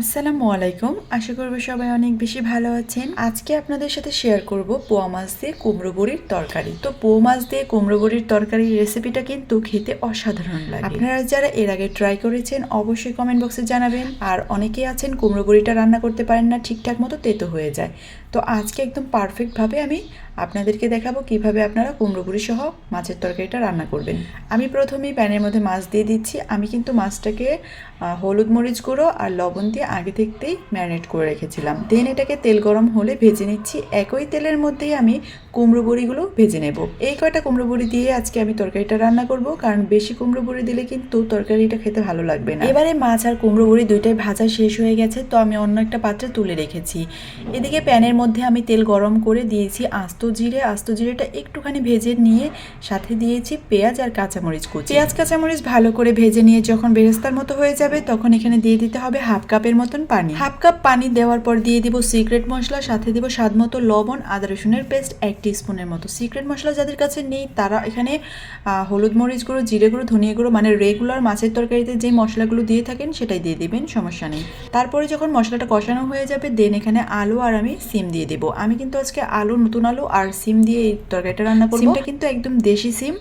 আসসালামু আলাইকুম। আশা করব সবাই অনেক বেশি ভালো আছেন। আজকে আপনাদের সাথে শেয়ার করব পোয়া মাছ দিয়ে কুমড়ো বড়ির তরকারি। তো পোয়া মাছ দিয়ে কুমড়ো বড়ির তরকারির রেসিপিটা কিন্তু খেতে অসাধারণ লাগে। আপনারা যারা এর আগে ট্রাই করেছেন অবশ্যই কমেন্ট বক্সে জানাবেন। আর অনেকেই আছেন কুমড়ো বড়িটা রান্না করতে পারেন না, ঠিকঠাক মতো তেতো হয়ে যায়। তো আজকে একদম পারফেক্টভাবে আমি আপনাদেরকে দেখাবো কিভাবে আপনারা কুমড়ো বড়ি সহ মাছের তরকারিটা রান্না করবেন। আমি প্রথমেই প্যানের মধ্যে মাছ দিয়ে দিচ্ছি। আমি কিন্তু মাছটাকে হলুদ মরিচ গুঁড়ো আর লবণ দিয়ে আগে থেকেই ম্যারিনেট করে রেখেছিলাম। দেন এটাকে তেল গরম হলে ভেজে নিচ্ছি। একই তেলের মধ্যেই আমি কুমড়ো বড়িগুলো ভেজে নেব। এই কয়টা কুমড়ো বড়ি দিয়ে আজকে আমি তরকারিটা রান্না করব, কারণ বেশি কুমড়ো বড়ি দিলে কিন্তু তরকারিটা খেতে ভালো লাগবে না। এবারে মাছ আর কুমড়ো বড়ি দুইটাই ভাজা শেষ হয়ে গেছে, তো আমি অন্য একটা পাত্রে তুলে রেখেছি। এদিকে প্যানের মধ্যে আমি তেল গরম করে দিয়েছি আস্ত জিরে। আস্ত জিরেটা একটুখানি ভেজে নিয়ে সাথে দিয়েছি পেঁয়াজ আর কাঁচামরিচ কুচি। পেঁয়াজ কাঁচামরিচ ভালো করে ভেজে নিয়ে যখন বেরেস্তার মতো হয়ে যাবে তখন এখানে দিয়ে দিতে হবে হাফ কাপের মতন পানি। হাফ কাপ পানি দেওয়ার পর দিয়ে দিব সিক্রেট মশলা, সাথে দিব স্বাদ মতো লবণ, আদা রসুনের পেস্ট 1 টিস্পুনের মতো। সিক্রেট মশলা যাদের কাছে নেই তারা এখানে হলুদ মরিচ গুঁড়ো, জিরে গুঁড়ো, ধনিয়া গুঁড়ো মানে রেগুলার মাছের তরকারিতে যে মশলাগুলো দিয়ে থাকেন সেটাই দিয়ে দিবেন, সমস্যা নেই। তারপরে যখন মশলাটা কষানো হয়ে যাবে দেন এখানে আলু আর আমি সিম দিয়ে দেবো। আমি কিন্তু আজকে নতুন আলু আর সিম দিয়ে এই তরকারিটা রান্না করব। সিমটা কিন্তু একদম দেশি সিম।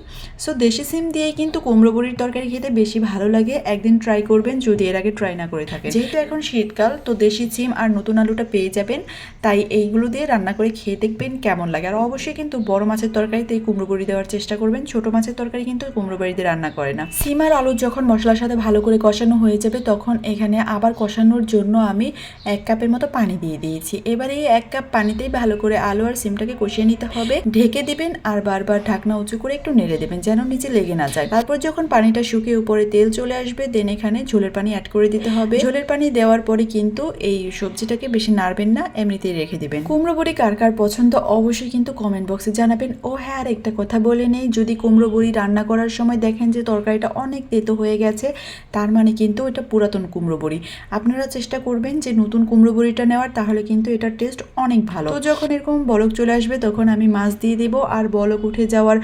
সো দেশি সিম দিয়েই কিন্তু কুমড়ো বড়ির তরকারি খেতে বেশি ভালো লাগে। একদিন ট্রাই করবেন যদি এর আগে ট্রাই না করে থাকেন। যেহেতু এখন শীতকাল, তো দেশি সিম আর নতুন আলুটা পেয়ে যাবেন, তাই এইগুলো দিয়ে রান্না করে খেয়ে দেখবেন কেমন লাগে। আর অবশ্যই কিন্তু বড় মাছের তরকারিতে কুমড়ো বড়ি দেওয়ার চেষ্টা করবেন। ছোট মাছের তরকারি কিন্তু কুমড়ো বড়ি দিয়ে রান্না করে না। সিম আর আলু যখন মশলার সাথে ভালো করে কষানো হয়ে যাবে তখন এখানে আবার কষানোর জন্য আমি 1 কাপের মতো পানি দিয়ে দিয়েছি। এবার এই 1 কাপ পানিতেই ভালো করে আলু আর সিমটাকে কষিয়ে নিতে হবে। ঢেকে দিবেন আর বারবার ঢাকনা উঁচু করে একটু নেড়ে দেবেন যেন নিচে লেগে না যায়। তারপর যখন পানিটা শুকিয়ে উপরে তেল চলে আসবে দেন এখানে ঝোলের পানি অ্যাড করে দিতে হবে। ঝোলের পানি দেওয়ার পরে কিন্তু এই সবজিটাকে বেশি নাড়বেন না, এমনিতেই রেখে দিবেন। কুমড়ো বড়ি কার কার পছন্দ অবশ্যই কিন্তু কমেন্ট বক্সে জানাবেন। ও হ্যাঁ, আর একটা কথা বলে নেই, যদি কুমড়ো বড়ি রান্না করার সময় দেখেন যে তরকারিটা অনেক তেতো হয়ে গেছে, তার মানে কিন্তু এটা পুরাতন কুমড়ো বড়ি। আপনারা চেষ্টা করবেন যে নতুন কুমড়ো বড়িটা নেওয়ার, তাহলে কিন্তু এটার টেস্ট অনেক ভালো। তো যখন এরকম বলক চলে আসবে তখন আমি মাছ দিয়ে দেবো, আর বলক উঠে যাওয়ার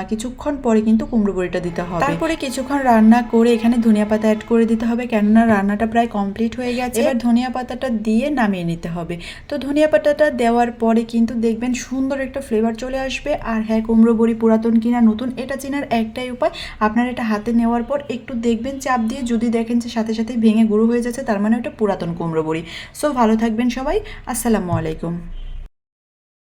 কিছুক্ষণ পরে কিন্তু কুমড়ো বড়িটা দিতে হবে। তারপরে কিছুক্ষণ রান্না করে এখানে ধনিয়া পাতা অ্যাড করে দিতে হবে, কেননা রান্নাটা প্রায় কমপ্লিট হয়ে গেছে। এবার ধনিয়া পাতাটা দিয়ে নামিয়ে নিতে হবে। তো ধনিয়া পাতাটা দেওয়ার পরে কিন্তু দেখবেন সুন্দর একটা ফ্লেভার চলে আসবে। আর হ্যাঁ, কুমড়ো বড়ি পুরাতন কিনা নতুন এটা চেনার একটাই উপায়, আপনারা এটা হাতে নেওয়ার পর একটু দেখবেন চাপ দিয়ে, যদি দেখেন যে সাথে সাথে ভেঙে গুঁড়ো হয়ে যাচ্ছে তার মানে ওটা পুরাতন কুমড়ো বড়ি। সো ভালো থাকবেন সবাই। আসসালামু আলাইকুম।